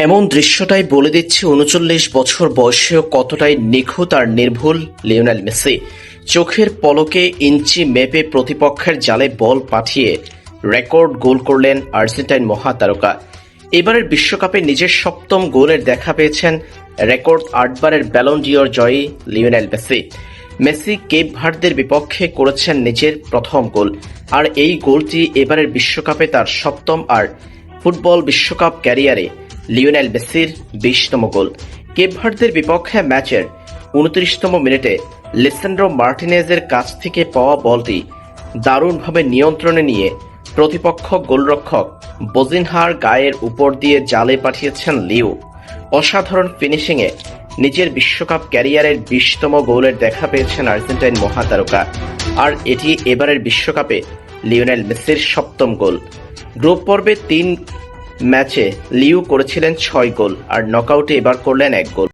এমন দৃশ্যটাই বলে দিচ্ছে ৩৯ বছর বয়সেও কতটাই নিখুঁত আর নির্ভুল লিওনেল মেসি। চোখের পলকে ইঞ্চি মেপে প্রতিপক্ষের জালে বল পাঠিয়ে রেকর্ড গোল করলেন আর্জেন্টাইন মহাতারকা। এবারের বিশ্বকাপে নিজের সপ্তম গোলের দেখা পেয়েছেন রেকর্ড ৮বারের ব্যালন ডিওর জয়ী লিওনেল মেসি। মেসি কেপ ভার্দের বিপক্ষে করেছেন নিজের প্রথম গোল, আর এই গোলটি এবারের বিশ্বকাপে তার সপ্তম আর ফুটবল বিশ্বকাপ ক্যারিয়ারে লিওনেল মেসির ২০তম গোল। কেপ ভার্দের বিপক্ষে ম্যাচের ২৯তম মিনিটে লিসান্ড্রো মার্টিনেজের কাছ থেকে পাওয়া বলটি দারুণভাবে নিয়ন্ত্রণে নিয়ে প্রতিপক্ষ গোলরক্ষক বোজিনহার গায়ের উপর দিয়ে জালে পাঠিয়েছেন লিও। অসাধারণ ফিনিশিংয়ে নিজের বিশ্বকাপ ক্যারিয়ারের ২০তম গোলের দেখা পেয়েছেন আর্জেন্টাইন মহাতারকা, আর এটি এবারের বিশ্বকাপে লিওনেল মেসির সপ্তম গোল। গ্রুপ পর্বে ৩ ম্যাচে লিও করেছিলেন ৬ গোল, আর নকআউটে এবার করলেন ১ গোল।